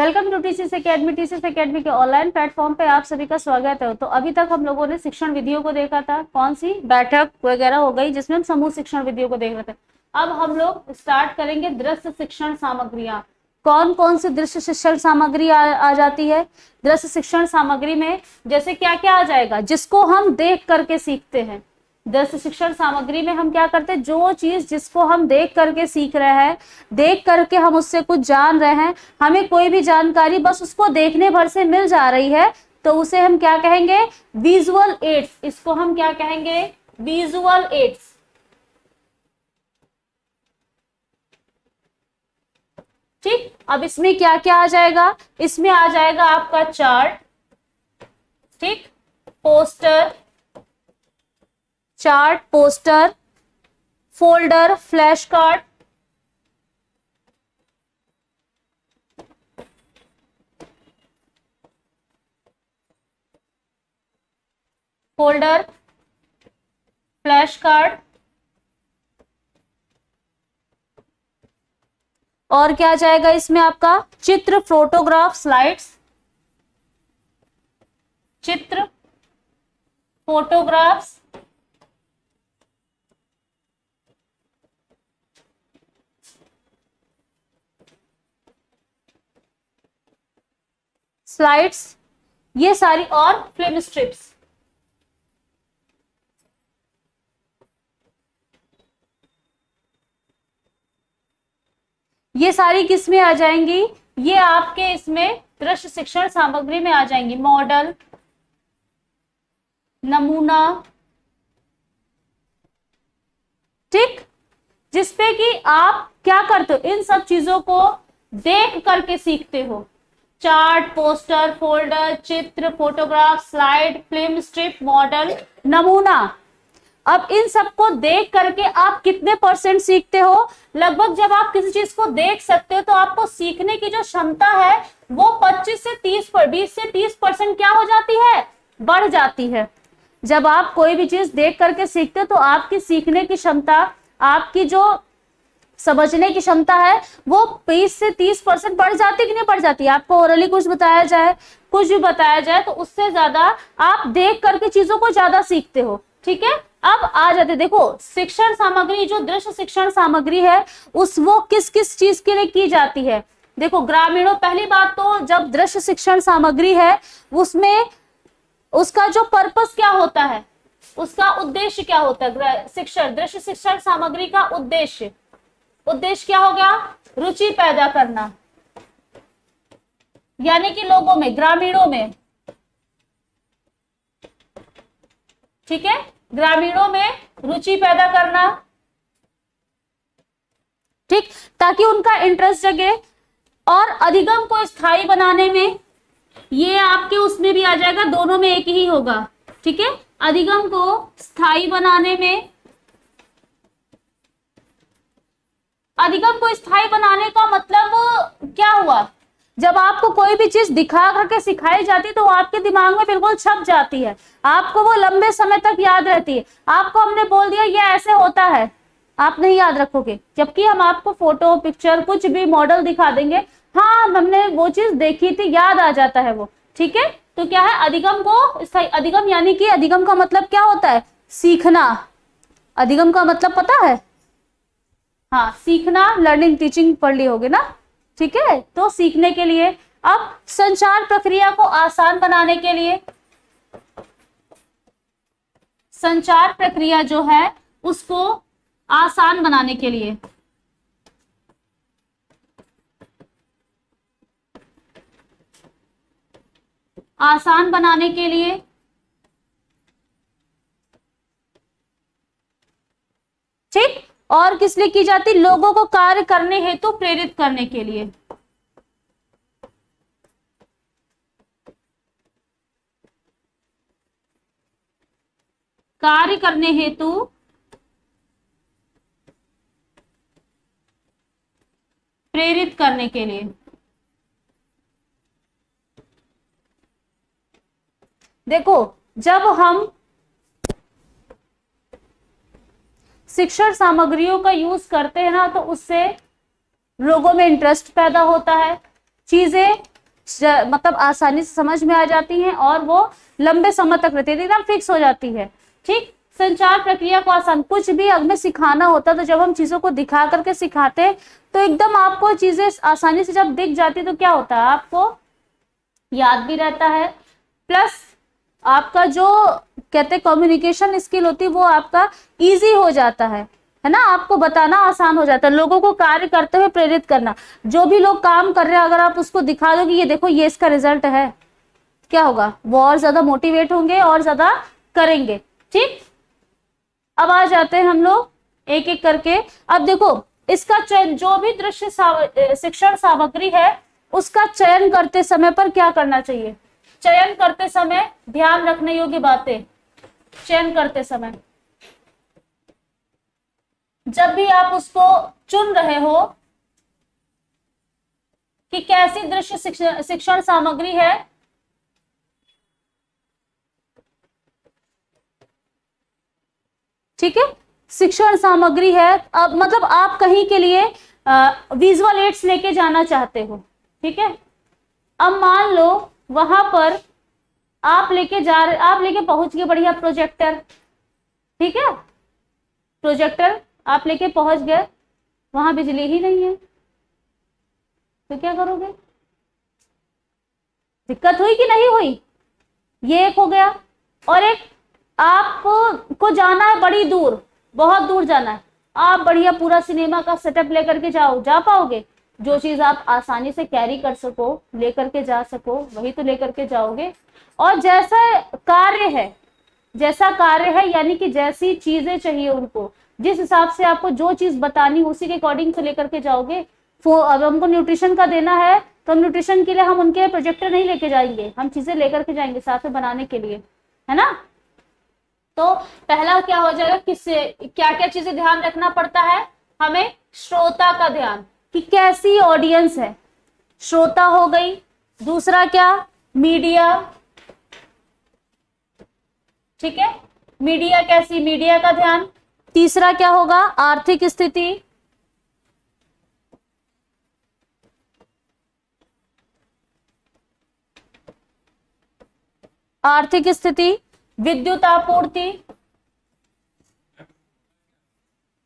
Welcome to TCS academy. TCS academy के online platform पे आप सभी का स्वागत है। तो अभी तक हम लोगों ने शिक्षण विधियों को देखा था, कौन सी बैठक वगैरह हो गई जिसमें हम समूह शिक्षण विधियों को देख रहे थे। अब हम लोग स्टार्ट करेंगे दृश्य शिक्षण सामग्रियां। कौन कौन सी दृश्य शिक्षण सामग्री आ जाती है दृश्य शिक्षण सामग्री में? जैसे क्या क्या आ जाएगा जिसको हम देख करके सीखते हैं। दृश्य शिक्षण सामग्री में हम क्या करते हैं, जो चीज जिसको हम देख करके सीख रहे हैं, देख करके हम उससे कुछ जान रहे हैं, हमें कोई भी जानकारी बस उसको देखने भर से मिल जा रही है, तो उसे हम क्या कहेंगे? Visual aids. इसको हम क्या कहेंगे? Visual aids. ठीक, अब इसमें क्या क्या आ जाएगा? इसमें आ जाएगा आपका चार्ट, ठीक, poster, chart, poster, folder, flash card, folder, flash card, और क्या जाएगा इसमें आपका? चित्र, फोटोग्राफ, स्लाइड्स, चित्र, फोटोग्राफ्स, स्लाइड्स, ये सारी, और फिल्म स्ट्रिप्स। ये सारी किस में आ जाएंगी? ये आपके इसमें दृश्य शिक्षण सामग्री में आ जाएंगी। मॉडल, नमूना, ठीक, जिसपे कि आप क्या करते हो, इन सब चीजों को देख करके सीखते हो। चार्ट, पोस्टर, फोल्डर, चित्र, photograph, slide, film strip, model, नमूना। अब इन सबको देख करके आप कितने परसेंट सीखते हो? लगभग जब आप किसी चीज को देख सकते हो तो आपको सीखने की जो क्षमता है वो 25 से 30% क्या हो जाती है? बढ़ जाती है। जब आप कोई भी चीज देख करके सीखते हो तो आपकी सीखने की क्षमता, आपकी जो समझने की क्षमता है वो 20 से 30% बढ़ जाती कि नहीं बढ़ जाती? आपको ओरली कुछ बताया जाए, कुछ भी बताया जाए, तो उससे ज्यादा आप देख करके चीजों को ज्यादा सीखते हो। ठीक है, अब आ जाते, देखो शिक्षण सामग्री, जो दृश्य शिक्षण सामग्री है वो किस किस चीज के लिए की जाती है? देखो ग्रामीणों, पहली बात तो जब दृश्य शिक्षण सामग्री है उसमें उसका जो पर्पस क्या होता है, उसका उद्देश्य क्या होता है? शिक्षण, दृश्य शिक्षण सामग्री का उद्देश्य क्या हो गया? रुचि पैदा करना, यानी कि लोगों में, ग्रामीणों में, ठीक है, ग्रामीणों में रुचि पैदा करना, ठीक, ताकि उनका इंटरेस्ट जगे। और अधिगम को स्थायी बनाने में, ये आपके उसमें भी आ जाएगा, दोनों में एक ही होगा। ठीक है, अधिगम को स्थायी बनाने में, अधिगम को स्थायी बनाने का मतलब क्या हुआ? जब आपको कोई भी चीज दिखा करके सिखाई जाती तो आपके दिमाग में बिल्कुल छप जाती है, आपको वो लंबे समय तक याद रहती है। आपको हमने बोल दिया ये ऐसे होता है, आप नहीं याद रखोगे, जबकि हम आपको फोटो, पिक्चर, कुछ भी मॉडल दिखा देंगे, हाँ हमने वो चीज देखी थी, याद आ जाता है वो। ठीक है, तो क्या है? अधिगम को स्थायी, अधिगम यानी कि अधिगम का मतलब क्या होता है? सीखना। अधिगम का मतलब पता है? हाँ, सीखना, लर्निंग, टीचिंग पढ़ ली होगी ना। ठीक है, तो सीखने के लिए। अब संचार प्रक्रिया को आसान बनाने के लिए, संचार प्रक्रिया जो है उसको आसान बनाने के लिए, आसान बनाने के लिए, ठीक, और किस लिए की जाती? लोगों को कार्य करने हेतु प्रेरित करने के लिए। कार्य करने हेतु प्रेरित करने के लिए। देखो जब हम शिक्षण सामग्रियों का यूज करते हैं ना, तो उससे लोगों में इंटरेस्ट पैदा होता है, चीजें मतलब आसानी से समझ में आ जाती हैं और वो लंबे समय तक रहती है, एकदम फिक्स हो जाती है। ठीक, संचार प्रक्रिया को आसान, कुछ भी हमें सिखाना होता तो जब हम चीजों को दिखा करके सिखाते तो एकदम आपको चीजें आसानी से जब दिख जाती तो क्या होता है, आपको याद भी रहता है, प्लस आपका जो कहते कम्युनिकेशन स्किल होती है वो आपका इजी हो जाता है ना, आपको बताना आसान हो जाता है, लोगों को कार्य करते हुए प्रेरित करना। जो भी लोग काम कर रहे हैं अगर आप उसको दिखा दो कि ये देखो ये इसका रिजल्ट है, क्या होगा, वो और ज्यादा मोटिवेट होंगे और ज्यादा करेंगे। ठीक, अब आ जाते हैं हम लोग एक एक करके। अब देखो इसका चयन, जो भी दृश्य शिक्षण सामग्री है उसका चयन करते समय पर क्या करना चाहिए, चयन करते समय ध्यान रखने योग्य बातें। चयन करते समय जब भी आप उसको चुन रहे हो कि कैसी दृश्य शिक्षण सामग्री है, ठीक है, शिक्षण सामग्री है, अब मतलब आप कहीं के लिए विजुअल एड्स लेके जाना चाहते हो, ठीक है। अब मान लो वहां पर आप लेके पहुंच गए बढ़िया प्रोजेक्टर, ठीक है, प्रोजेक्टर आप लेके पहुंच गए, वहां बिजली ही नहीं है तो क्या करोगे, दिक्कत हुई कि नहीं हुई, ये एक हो गया। और एक आपको जाना है बड़ी दूर, बहुत दूर जाना है, आप बढ़िया पूरा सिनेमा का सेटअप लेकर के जाओ, जा पाओगे, जो चीज आप आसानी से कैरी कर सको, लेकर के जा सको, वही तो लेकर के जाओगे। और जैसा कार्य है यानी कि जैसी चीजें चाहिए उनको, जिस हिसाब से आपको जो चीज बतानी उसी के अकॉर्डिंग से लेकर के जाओगे। अब हमको न्यूट्रिशन का देना है तो न्यूट्रिशन के लिए हम उनके प्रोजेक्टर नहीं लेके जाएंगे, हम चीजें लेकर के जाएंगे साथ में बनाने के लिए, है ना। तो पहला क्या हो जाएगा, किससे क्या क्या चीजें ध्यान रखना पड़ता है हमें, श्रोता का ध्यान कि कैसी ऑडियंस है, श्रोता हो गई। दूसरा क्या, मीडिया, ठीक है, मीडिया कैसी, मीडिया का ध्यान। तीसरा क्या होगा, आर्थिक स्थिति, आर्थिक स्थिति, विद्युत आपूर्ति।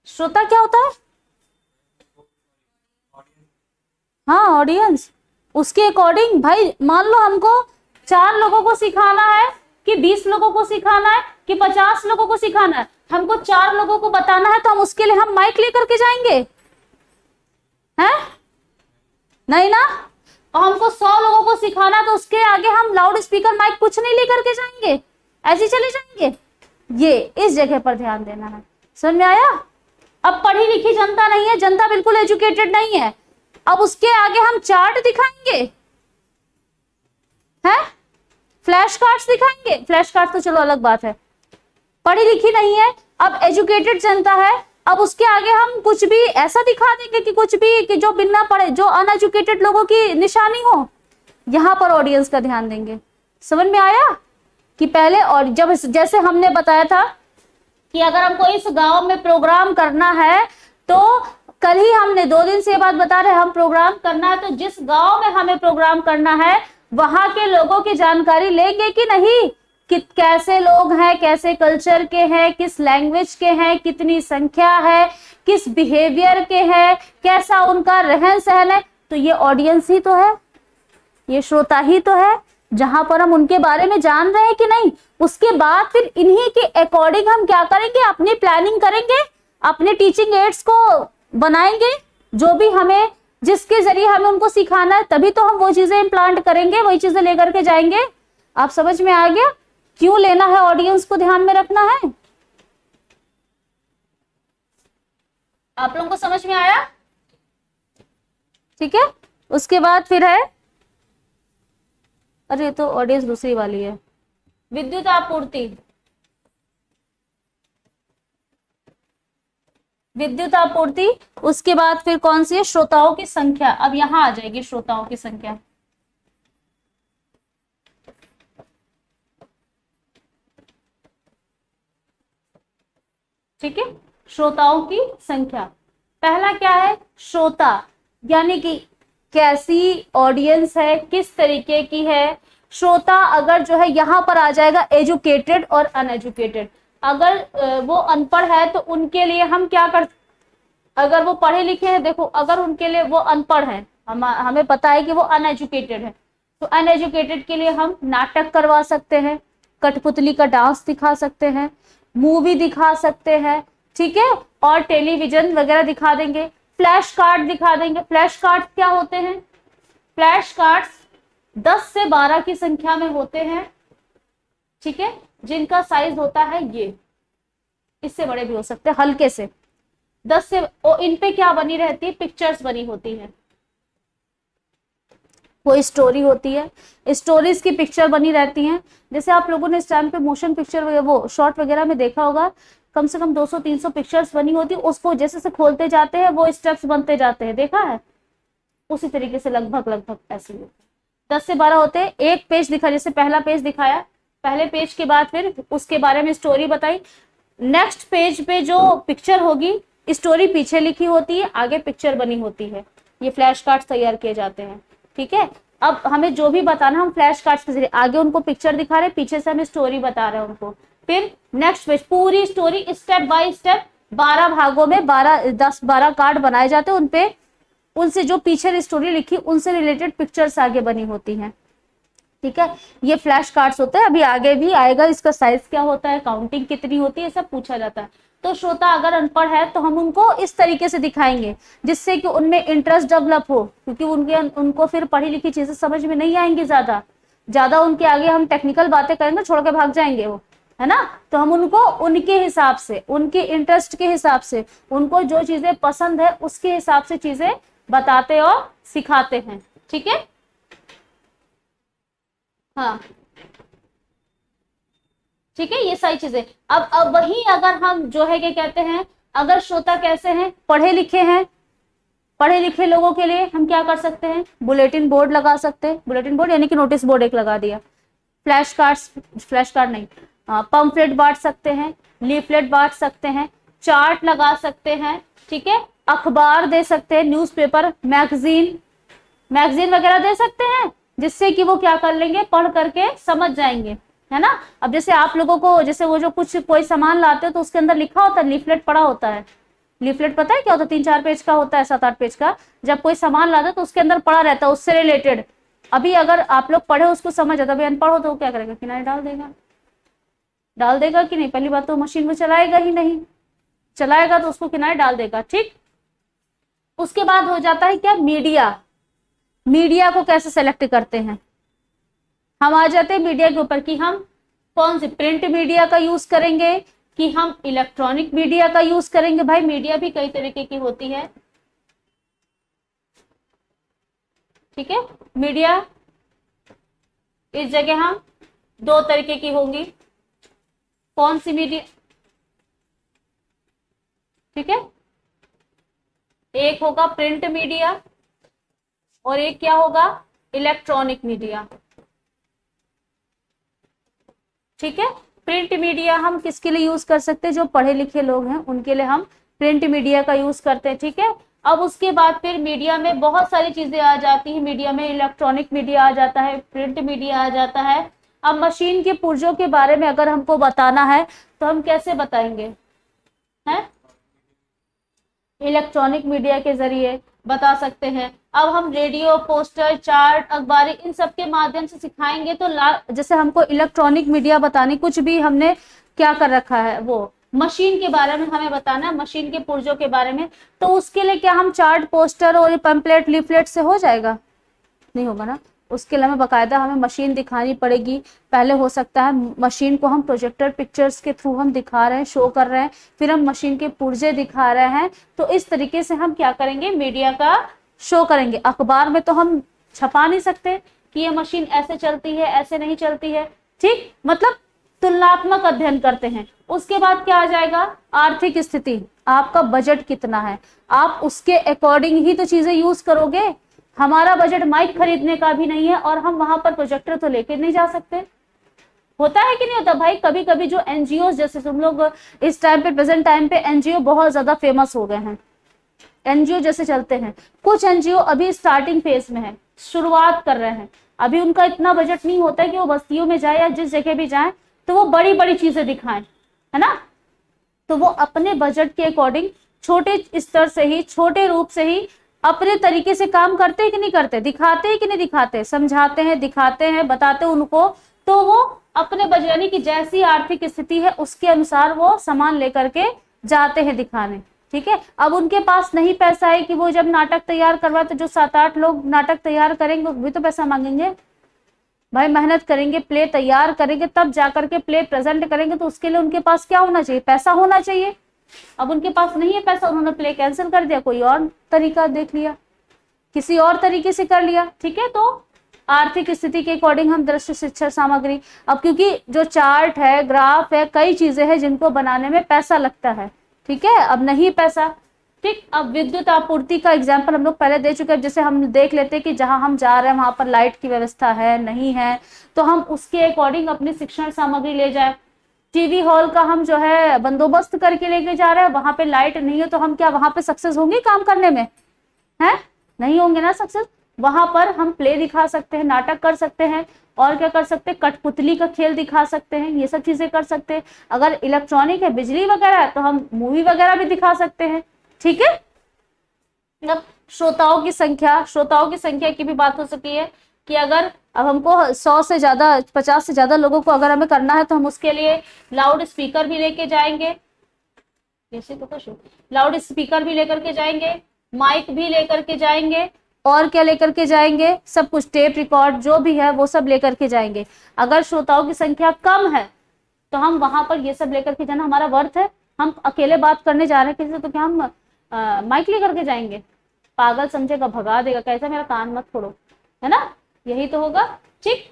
श्रोता क्या होता है, हाँ ऑडियंस, उसके अकॉर्डिंग भाई मान लो हमको 4 लोगों को सिखाना है कि 20 लोगों को सिखाना है कि 50 लोगों को सिखाना है, हमको 4 लोगों को बताना है तो हम उसके लिए हम माइक लेकर के जाएंगे, हैं, नहीं ना। और हमको 100 लोगों को सिखाना तो उसके आगे हम लाउड स्पीकर माइक कुछ नहीं लेकर के जाएंगे, ऐसे चले जाएंगे। ये इस जगह पर ध्यान देना है, समझ में आया। अब पढ़ी लिखी जनता नहीं है, जनता बिल्कुल एजुकेटेड नहीं है, अब उसके आगे हम चार्ट दिखाएंगे, हैं, फ्लैश कार्ड्स दिखाएंगे, फ्लैश कार्ड तो चलो अलग बात है, पढ़ी लिखी नहीं है, अब एजुकेटेड जनता है, अब उसके आगे हम कुछ भी ऐसा दिखा देंगे कि कुछ भी कि जो बिना पढ़े, जो अनएजुकेटेड लोगों की निशानी हो। यहां पर ऑडियंस का ध्यान देंगे, समझ में आया कि पहले। और जब जैसे हमने बताया था कि अगर हमको इस गांव में प्रोग्राम करना है, तो कल ही हमने 2 दिन से बात बता रहे हम प्रोग्राम करना है, तो जिस गांव में हमें प्रोग्राम करना है वहां के लोगों की जानकारी लेंगे कि नहीं, कि कैसे लोग हैं, कैसे कल्चर के हैं, किस लैंग्वेज के हैं, कितनी संख्या है, किस बिहेवियर के हैं, कैसा उनका रहन सहन है। तो ये ऑडियंस ही तो है, ये श्रोता ही तो है, जहां पर हम उनके बारे में जान रहे हैं कि नहीं। उसके बाद फिर इन्हीं के अकॉर्डिंग हम क्या करेंगे, अपनी प्लानिंग करेंगे, अपने टीचिंग एड्स को बनाएंगे, जो भी हमें, जिसके जरिए हमें उनको सिखाना है, तभी तो हम वो चीजें इम्प्लांट करेंगे, वही चीजें लेकर के जाएंगे। आप समझ में आ गया क्यों लेना है, ऑडियंस को ध्यान में रखना है। आप लोगों को समझ में आया, ठीक है। उसके बाद फिर है, अरे तो ऑडियंस दूसरी वाली है, विद्युत आपूर्ति, विद्युत आपूर्ति। उसके बाद फिर कौन सी है, श्रोताओं की संख्या। अब यहां आ जाएगी श्रोताओं की संख्या, ठीक है, श्रोताओं की संख्या। पहला क्या है, श्रोता, यानी कि कैसी ऑडियंस है, किस तरीके की है। श्रोता अगर जो है यहाँ पर आ जाएगा एजुकेटेड और अनएजुकेटेड। अगर वो अनपढ़ है तो उनके लिए हम क्या कर, अगर वो पढ़े लिखे हैं, देखो अगर उनके लिए वो अनपढ़ है, हमें पता है कि वो अनएजुकेटेड है, तो अनएजुकेटेड के लिए हम नाटक करवा सकते हैं, कठपुतली का डांस दिखा सकते हैं, मूवी दिखा सकते हैं, ठीक है, और टेलीविजन वगैरह दिखा देंगे, फ्लैश कार्ड दिखा देंगे। फ्लैश कार्ड क्या होते हैं? फ्लैश कार्ड्स 10 से 12 की संख्या में होते हैं, ठीक है, जिनका साइज होता है ये, इससे बड़े भी हो सकते हैं, हल्के से 10 से, और इन पे क्या बनी रहती है? पिक्चर्स बनी होती है, कोई स्टोरी होती है, स्टोरीज की पिक्चर बनी रहती हैं। जैसे आप लोगों ने इस टाइम पे मोशन पिक्चर वो शॉर्ट वगैरह में देखा होगा, कम से कम 200-300 पिक्चर्स बनी होती है, उसको जैसे से खोलते जाते हैं वो स्टेप्स बनते जाते हैं, देखा है? उसी तरीके से लगभग ऐसे ही 10 से 12 होते हैं। एक पेज दिखा, जैसे पहला पेज दिखाया, पहले पेज के बाद फिर उसके बारे में स्टोरी बताई, नेक्स्ट पेज पे जो पिक्चर होगी, स्टोरी पीछे लिखी होती है, आगे पिक्चर बनी होती है। ये फ्लैश कार्ड्स तैयार किए जाते हैं, ठीक है। अब हमें जो भी बताना, हम फ्लैश कार्ड्स के जरिए आगे उनको पिक्चर दिखा रहे हैं, पीछे से हमें स्टोरी बता रहे हैं उनको। फिर नेक्स्ट पेज, पूरी स्टोरी स्टेप बाय स्टेप 12 भागों में 10-12 कार्ड बनाए जाते हैं, उनपे उनसे जो पीछे स्टोरी लिखी उनसे रिलेटेड पिक्चर्स आगे बनी होती हैं, ठीक है। ये फ्लैश कार्ड्स होते हैं, अभी आगे भी आएगा, इसका साइज क्या होता है, काउंटिंग कितनी होती है, सब पूछा जाता है। तो श्रोता अगर अनपढ़ है तो हम उनको इस तरीके से दिखाएंगे जिससे कि उनमें इंटरेस्ट डेवलप हो, क्योंकि उनको फिर पढ़ी लिखी चीजें समझ में नहीं आएंगी, ज्यादा उनके आगे हम टेक्निकल बातें करेंगे, छोड़ के भाग जाएंगे वो, है ना। तो हम उनको उनके हिसाब से, उनके इंटरेस्ट के हिसाब से, उनको जो चीजें पसंद है उसके हिसाब से चीजें बताते और सिखाते हैं, ठीक है। हाँ ठीक है, ये सारी चीजें। अब वही अगर हम जो है क्या कहते हैं, अगर श्रोता कैसे हैं, पढ़े लिखे हैं, पढ़े लिखे लोगों के लिए हम क्या कर सकते हैं, बुलेटिन बोर्ड लगा सकते हैं, बुलेटिन बोर्ड यानी कि नोटिस बोर्ड एक लगा दिया, फ्लैश कार्ड नहीं, पंफलेट बांट सकते हैं, लीफलेट बांट सकते हैं, चार्ट लगा सकते हैं, ठीक है, अखबार दे सकते हैं, न्यूज़पेपर, मैगजीन वगैरह दे सकते हैं, जिससे कि वो क्या कर लेंगे, पढ़ करके समझ जाएंगे, है ना। अब जैसे आप लोगों को, जैसे वो जो कुछ कोई सामान लाते हो तो उसके अंदर लिखा होता है, लीफलेट पड़ा होता है, लीफलेट पता है क्या होता है, 3-4 पेज का होता है, 7-8 पेज का। जब कोई सामान लाता है तो उसके अंदर पड़ा रहता है उससे रिलेटेड। अभी अगर आप लोग पढ़े उसको समझ आता, अभी अनपढ़ हो तो वो क्या करेगा, किनारे डाल देगा कि नहीं। पहली बात तो मशीन में चलाएगा ही नहीं, चलाएगा तो उसको किनारे डाल देगा, ठीक। उसके बाद हो जाता है क्या, मीडिया को कैसे सेलेक्ट करते हैं, हम आ जाते हैं मीडिया के ऊपर कि हम कौन से प्रिंट मीडिया का यूज करेंगे कि हम इलेक्ट्रॉनिक मीडिया का यूज करेंगे। भाई मीडिया भी कई तरीके की होती है, ठीक है। मीडिया इस जगह हम 2 तरीके की होंगी, कौन सी मीडिया, ठीक है, एक होगा प्रिंट मीडिया और एक क्या होगा, इलेक्ट्रॉनिक मीडिया, ठीक है। प्रिंट मीडिया हम किसके लिए यूज कर सकते हैं, जो पढ़े लिखे लोग हैं उनके लिए हम प्रिंट मीडिया का यूज करते हैं, ठीक है। अब उसके बाद फिर मीडिया में बहुत सारी चीजें आ जाती हैं, मीडिया में इलेक्ट्रॉनिक मीडिया आ जाता है, प्रिंट मीडिया आ जाता है। अब मशीन के पुर्जों के बारे में अगर हमको बताना है तो हम कैसे बताएंगे, हैं, इलेक्ट्रॉनिक मीडिया के जरिए बता सकते हैं। अब हम रेडियो, पोस्टर, चार्ट, अखबार, इन सब के माध्यम से सिखाएंगे तो जैसे हमको इलेक्ट्रॉनिक मीडिया बतानी, कुछ भी हमने क्या कर रखा है, वो मशीन के बारे में हमें बताना, मशीन के पुर्जों के बारे में, तो उसके लिए क्या हम चार्ट, पोस्टर और पंपलेट, लीफलेट से हो जाएगा, नहीं होगा ना। उसके लिए हमें बकायदा हमें मशीन दिखानी पड़ेगी। पहले हो सकता है मशीन को हम प्रोजेक्टर पिक्चर्स के थ्रू हम दिखा रहे हैं, शो कर रहे हैं, फिर हम मशीन के पुर्जे दिखा रहे हैं, तो इस तरीके से हम क्या करेंगे, मीडिया का शो करेंगे। अखबार में तो हम छपा नहीं सकते कि ये मशीन ऐसे चलती है, ऐसे नहीं चलती है, ठीक, मतलब तुलनात्मक अध्ययन करते हैं। उसके बाद क्या आ जाएगा, आर्थिक स्थिति, आपका बजट कितना है, आप उसके अकॉर्डिंग ही तो चीजें यूज करोगे। हमारा बजट माइक खरीदने का भी नहीं है और हम वहां पर प्रोजेक्टर तो लेके नहीं जा सकते, होता है कि नहीं होता भाई। कभी कभी जो एनजीओ, जैसे तुम लोग इस टाइम पे, प्रेजेंट टाइम पे एनजीओ बहुत ज्यादा फेमस हो गए हैं, एनजीओ जैसे चलते हैं, कुछ एनजीओ अभी स्टार्टिंग फेज में है, शुरुआत कर रहे हैं, अभी उनका इतना बजट नहीं होता है कि वो बस्तियों में जाए या जिस जगह भी जाए तो वो बड़ी बड़ी चीजें दिखाएं, है ना। तो वो अपने बजट के अकॉर्डिंग छोटे स्तर से ही, छोटे रूप से ही अपने तरीके से काम करते हैं कि नहीं करते, दिखाते हैं कि नहीं दिखाते, समझाते हैं, दिखाते हैं, बताते हैं उनको, तो वो अपने बजट यानी कि जैसी आर्थिक स्थिति है उसके अनुसार वो सामान लेकर के जाते हैं दिखाने, ठीक है। अब उनके पास नहीं पैसा है कि वो जब नाटक तैयार करवाए तो जो 7-8 लोग नाटक तैयार करेंगे वो भी तो पैसा मांगेंगे भाई, मेहनत करेंगे, प्ले तैयार करेंगे, तब जाकर के प्ले प्रेजेंट करेंगे, तो उसके लिए उनके पास क्या होना चाहिए, पैसा होना चाहिए। अब उनके पास नहीं है पैसा, उन्होंने प्ले कैंसिल कर दिया, कोई और तरीका देख लिया, किसी और तरीके से कर लिया, ठीक है। तो आर्थिक स्थिति के अकॉर्डिंग हम दृश्य शिक्षण सामग्री, अब क्योंकि जो चार्ट है, ग्राफ है, कई चीजें हैं जिनको बनाने में पैसा लगता है, ठीक है। अब नहीं पैसा, ठीक। अब विद्युत आपूर्ति का एग्जाम्पल हम लोग पहले दे चुके हैं, जैसे हम देख लेते हैं कि जहां हम जा रहे हैं वहां पर लाइट की व्यवस्था है नहीं है, तो हम उसके अकॉर्डिंग अपनी शिक्षण सामग्री ले जाए। टीवी हॉल का हम जो है बंदोबस्त करके लेके जा रहे हैं, वहां पे लाइट नहीं है तो हम क्या वहां पे सक्सेस होंगे काम करने में, है नहीं होंगे ना सक्सेस। वहां पर हम प्ले दिखा सकते हैं, नाटक कर सकते हैं, और क्या कर सकते हैं, कठपुतली का खेल दिखा सकते हैं, ये सब चीजें कर सकते हैं। अगर इलेक्ट्रॉनिक है, बिजली वगैरह है, तो हम मूवी वगैरह भी दिखा सकते हैं, ठीक है। अब श्रोताओं की संख्या की भी बात हो सकी है कि अगर अब हमको 100 से ज्यादा, 50 से ज्यादा लोगों को अगर हमें करना है तो हम उसके लिए लाउड स्पीकर भी लेके जाएंगे, लाउड स्पीकर भी लेकर के जाएंगे, माइक भी लेकर के जाएंगे, और क्या लेकर के जाएंगे, सब कुछ, टेप रिकॉर्ड जो भी है वो सब लेकर के जाएंगे। अगर श्रोताओं की संख्या कम है तो हम वहां पर ये सब लेकर के जाना हमारा वर्थ है। हम अकेले बात करने जा रहे हैं किसी से, तो क्या हम माइक लेकर के जाएंगे, पागल समझेगा, भगा देगा, कैसा मेरा कान मत फोड़ो, है ना, यही तो होगा, ठीक।